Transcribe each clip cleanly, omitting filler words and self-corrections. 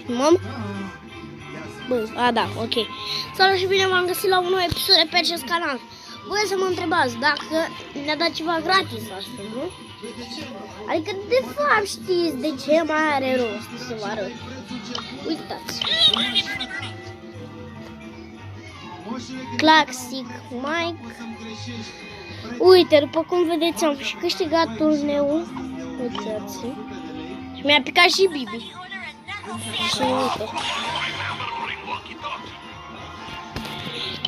Filmăm? Bă, a, da, ok. Salut și bine v-am găsit la un nou episod de pe acest canal. Voi să mă întrebați dacă ne-a dat ceva gratis asta, nu? Adică, de fapt, știți de ce mai are rost să vă arăt. Uitați. Classic Mike. Uite, după cum vedeți, am și câștigat turneul. Uitați. Și mi-a picat și Bibi. Și uite.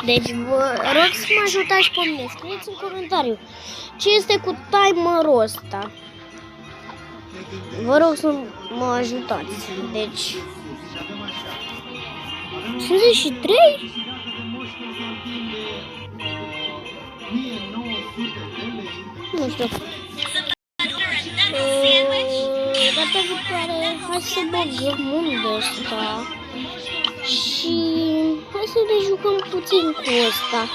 Deci vă rog să mă ajutați pe mine. Scrieți în comentariu ce este cu timerul ăsta. Vă rog să mă ajutați. Deci 53? Nu știu. Data viitoare, hai să băgăm unde ăsta. Și hai să ne jucăm puțin cu ăsta.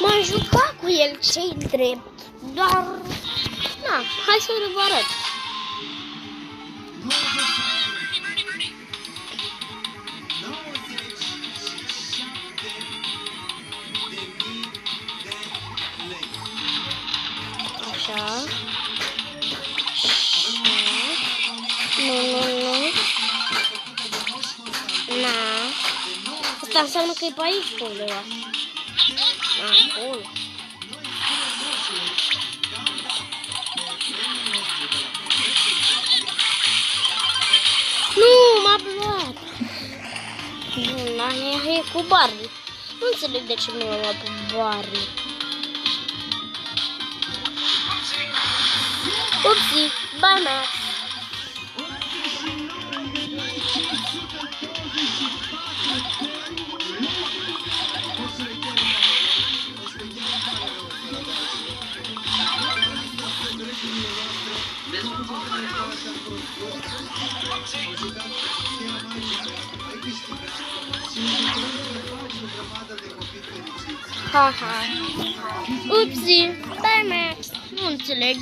M-am jucat cu el, ce-i drept. Dar, na, hai să vă arăt. Așa. Nu. Na. Asta înseamnă că e pe aici pe undeva. Acolo. Nu, m-a luat. Nu, e cu Barley. Nu înțeleg de ce nu l-am luat pe Barley. Upsi, bye, Max. Haha. Upsi, bye, Max. Nu înțeleg.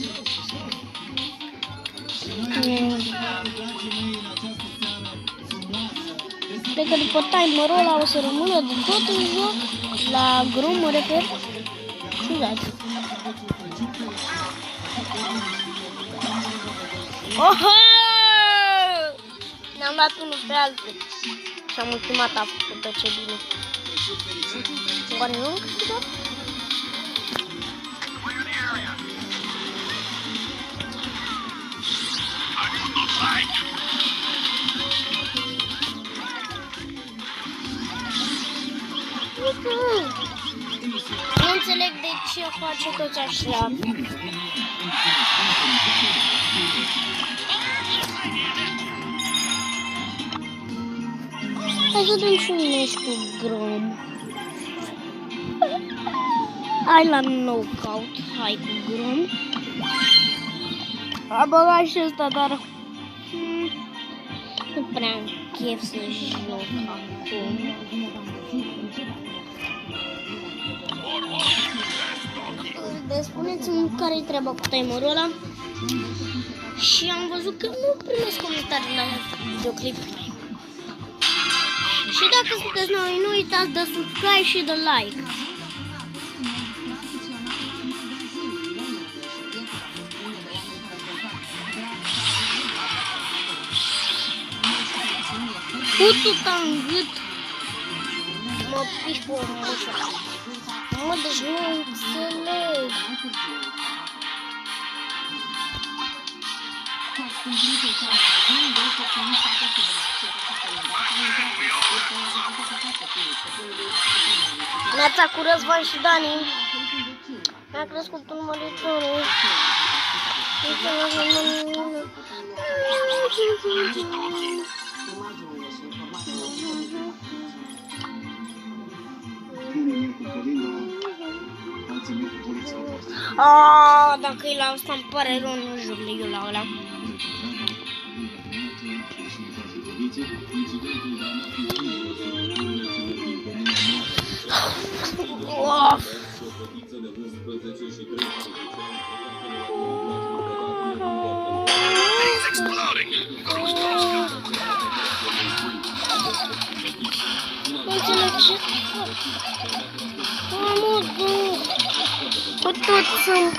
Cred că după timerul ăla o să rămână de tot în joc. La Grom, mă refer. Scuzați. Oho! Ne-am dat unul pe altul. Și am ultimat, a făcut-o, ce bine. Oare nu am câștigat? Nu înțeleg de ce face toți așa. Hai să dăm și un meci cu Grom. Hai la knockout, hai cu Grom. A băgat și ăsta, dar nu prea am chef să joc acum. Deci spuneți-mi care-i treaba cu timerul ăla. Și am văzut că nu primesc comentarii la videoclip. Și dacă sunteți noi, nu uitați de subscribe și de like. Putu-ta în gât. Mă piși pe o mășă. Mă, deci nu înțeleg. Neața cu Răzvan și Dani. Mi-a crescut un mărițonul. Aaaa, dacă e la asta îmi pare rău, nu joc eu la ăla. Ce fac? Mă duc! Cu tot să-mi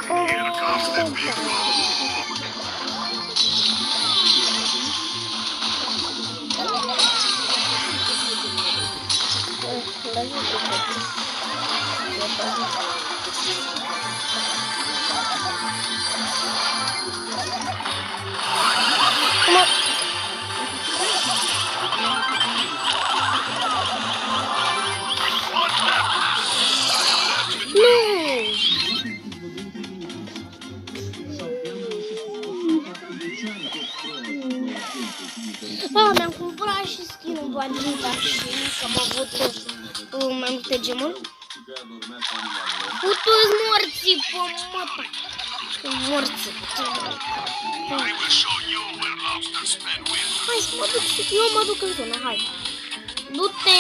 mi-am cumpărat și skin-ul Bandita și că am avut mai multe gemuri. Putu-ți morții, pomata! Morții! Hai să mă duc, eu mă duc în zonă, hai! Du-te!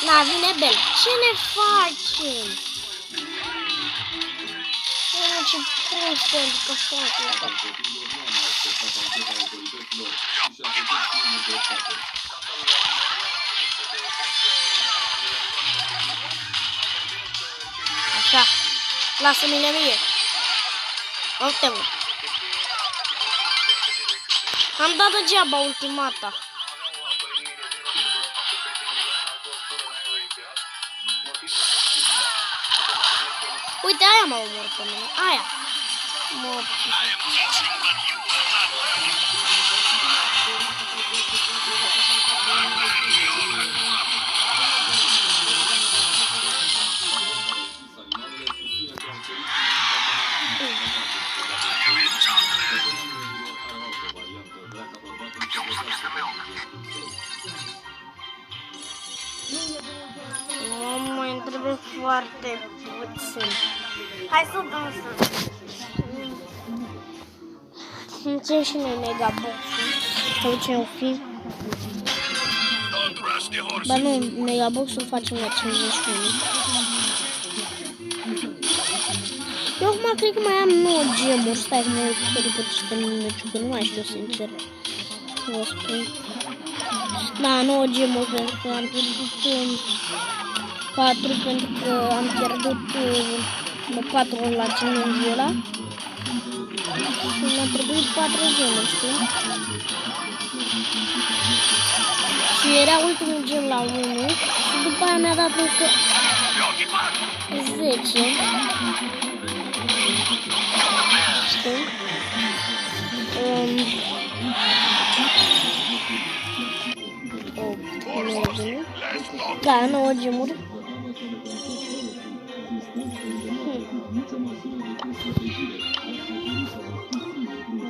Na, vine Bel. Ce ne facem? Ce prost, pentru că fac asta. Așa, lasă-mi-le mie. Uite-mă. Am dat degeaba ultimata. Uite, aia m-a omorât pe mine. Aia. Mai trebuie foarte puțin. Hai să dăm să facem și noi megabox-ul. Sau ce o fi? Ba nu, megabox-ul facem la 51. Eu acum cred că mai am 9 gemuri. Stai că mă uit pe după ce termin meciul, că nu mai știu sincer. Vă spun. Da, 9 gemuri pentru că am pierdut 4 pentru că am pierdut 4 la challenge-ul ăla. Și mi-a trebuit 4 gemuri, știi? Și era ultimul gem la 1 și după aia mi-a dat încă 10. Știi? Da, 9 gemuri.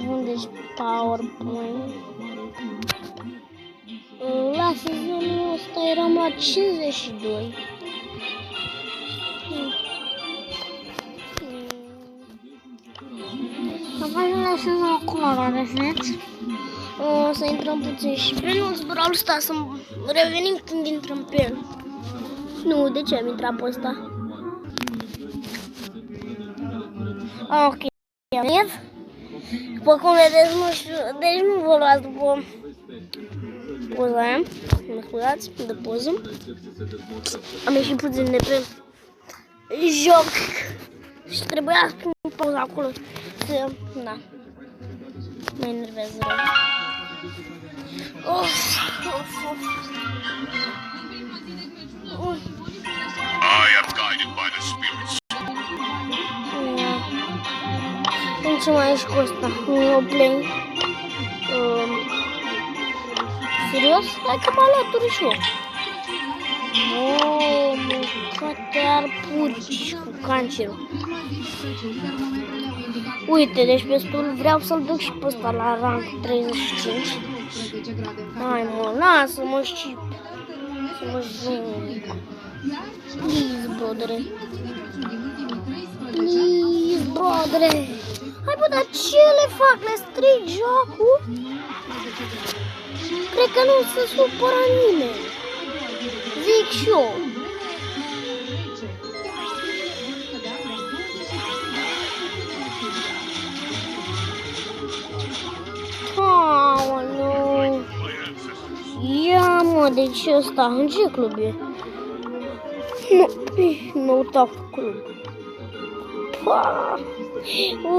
Unde-și PowerPoint? La sezonul ăsta eram la 52. Am ajuns la sezonul colorare, vedeți? O să intrăm puțin și pe nu Brawl Stars, să revenim când intrăm pe el. Nu, de ce am intrat pe ăsta? Ok, după cum vedeți, nu știu, deci nu vă luați după poza aia, mă scuzați, de poză. Am ieșit puțin de pe joc și trebuia să pun pauza acolo, să, da, mă enervează rău. I am guided by the spirits. Ce mai ești cu ăsta? Nu o plâng. Serios? Hai că mă alături și eu. Mâncate arpurci cu cancerul. Uite, deci pe stul vreau să-l duc și pe ăsta la rang 35. Hai mă, lasă-mă și să mă jung. Please, brodere. Please, brodere. Hai bă, dar ce le fac? Le stric jocul? Cred că nu se supără nimeni. Zic și eu. Aoleu. Ia mă, Mă, deci ăsta, în ce club e? Nu top club. Pa!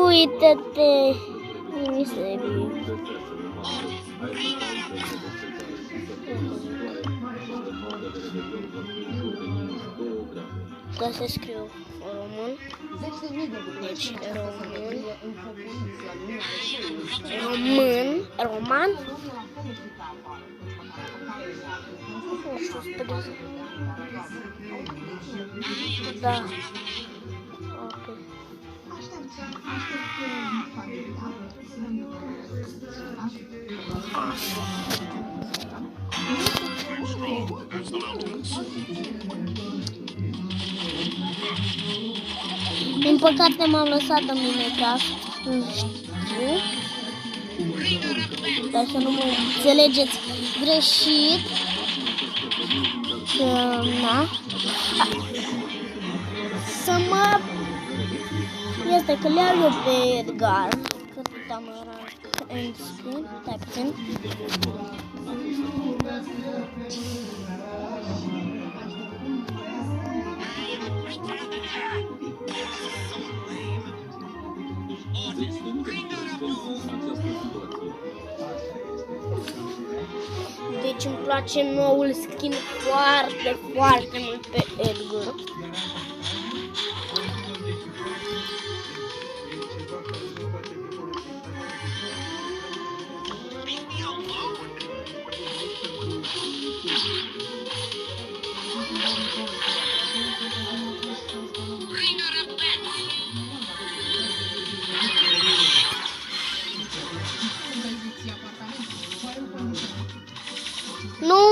Uite-te! Miserie. Da se scriu român. Deci roman. Nu știu, sper. Da. Ok. Din păcate m-am lăsat în Minecraft, nu știu, dar să nu mă înțelegeți greșit, că, na, să mă, este că le-au eu pe Edgar, că tot am în screen, stai puțin. Deci îmi place noul skin foarte, foarte mult pe Edgar. Nu!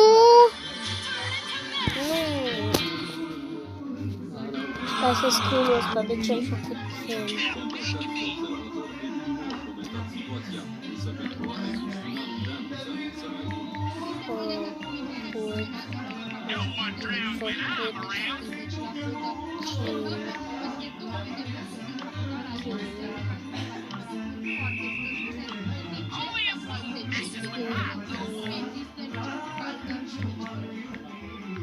Stai să scriu ăsta, de ce ai făcut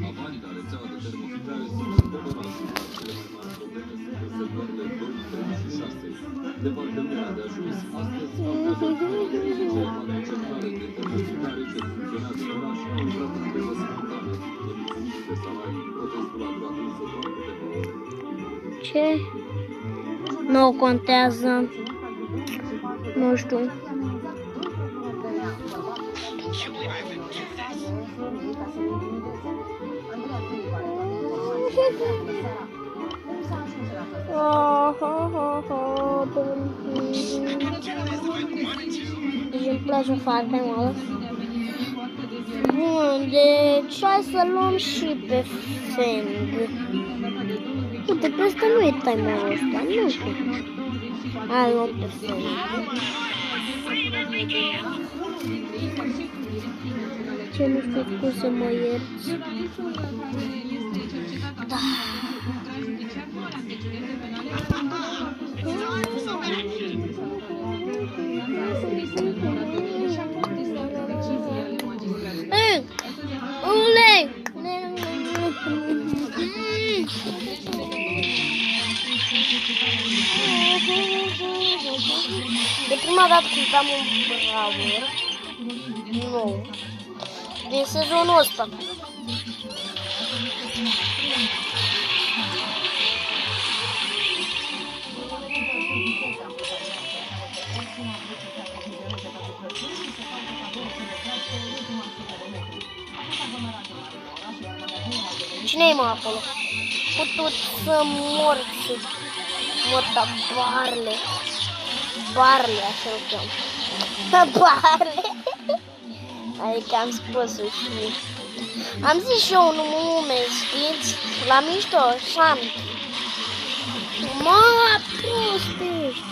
Avalida, rețeaua de termofiltrare sunt toleranți la cele mai mari probleme sunt reservoarele 2, 3 și 6. Departamentul de ajuns astăzi a fost la concentrare de termofiltrare ce funcționează în oraș au intrat în grevă simultană. Nemulțumiți de salarii, protestul a durat însă doar câteva ore. Ce? Nu contează. Nu știu. Deci îmi place foarte mult. Bun, deci hai să luăm și pe Feng. Uite, pe ăsta nu e timerul ăsta, nu știu. Hai, luăm pe Feng. Ce nu știu cum să mă ierți. Da. De prima dată când am un brawler nou din sezonul ăsta. Cine-i mă acolo? Putut să mor da Barle. Barle, așa o cheam. Barle. Adică am spus și... Am zis și eu un nume, știți? La mișto, șant. Mă, prostești.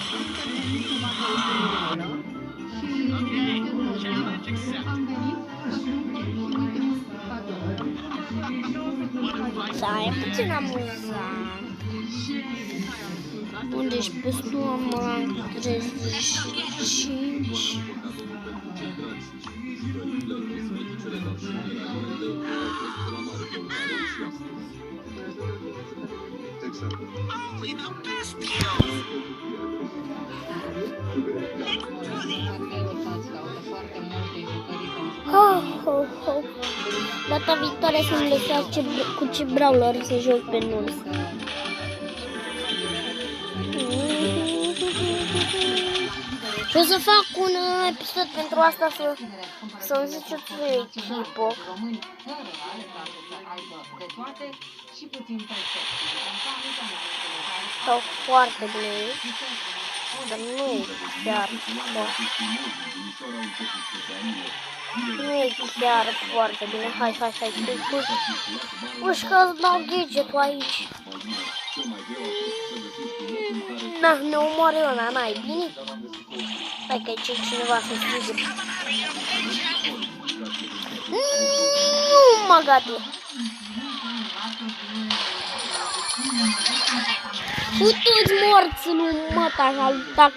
Da, e puțin amuzant. Unde ești pe stu am rang 35. Only the best deals. Data viitoare să-mi lăsați cu ce brawler să joc pe Nurs. Și o să fac un episod pentru asta să-mi ziceți echipă. Stau foarte bine, dar nu e chiar foarte bine. Hai, uși că îți dau gadget-ul aici. Na, ne omoare ăla, n-ai bine? Hai că aici e cineva să strige. Nu mă gata. Cu toți morți lui măta și-a luptat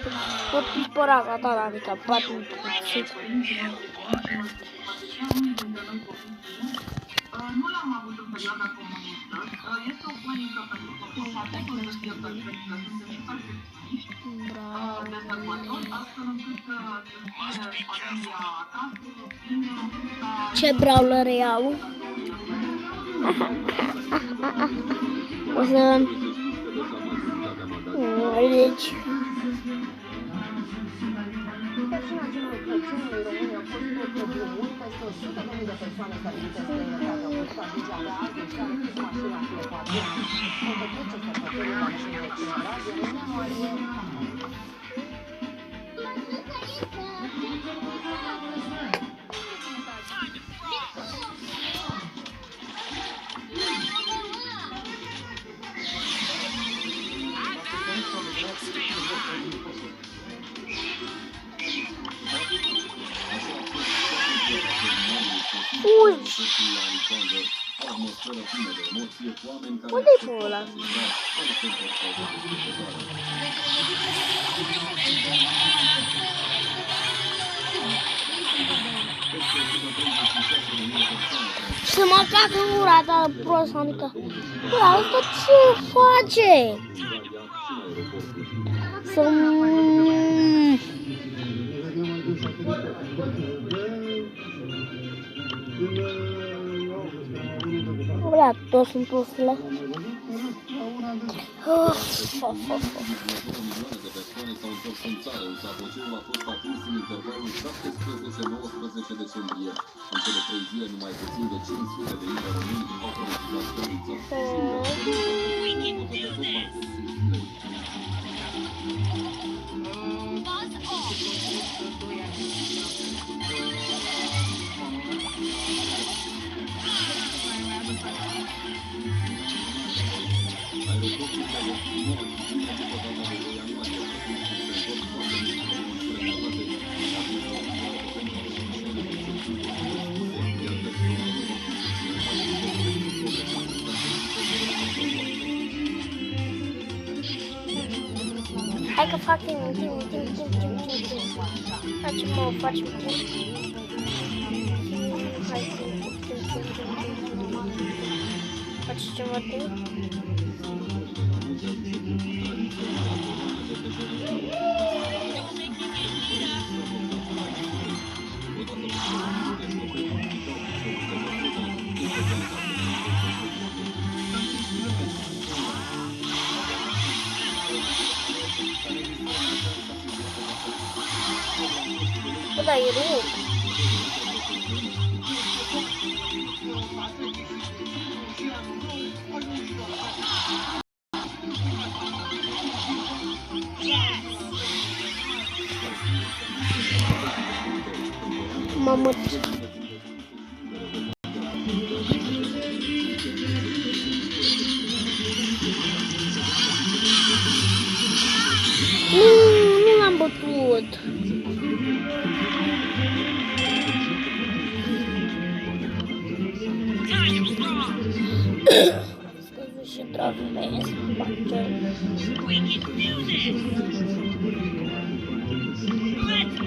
cu pipăraca ta, adică 4 puțin. Nu l-am avut în perioada comunistă. Este o panică pentru că formatul ăsta cred că suntem și foarte dezvăluitori, astfel încât familia acasă Ce brawler iau? O să... Deci... Fugi! Unde-i pe ăla? Și mă cacă în gura ta, prost, adică... Bă, asta ce face? Ăla, toți sunt posile. Decembrie. În cele 3 zile, numai puțin de 500 de mii de români au părăsit stolița. Hai că fac timp. Facem timp. Hai, timp. Faci ceva timp? Bă, da, e rău. Mamă, nu l-am bătut. Scăzut și travmesc. We can do this. Let's go.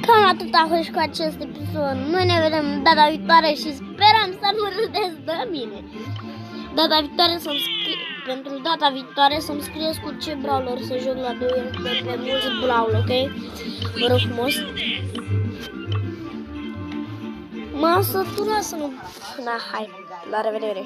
Cam atât a fost cu acest episod. Noi ne vedem data viitoare și sperăm să nu râdeți de mine. Data viitoare pentru data viitoare să-mi scrieți cu ce brawler să joc la 2 pe mulți brawler, ok? Vă rog frumos. M-am săturat să nu... Na, hai, la revedere.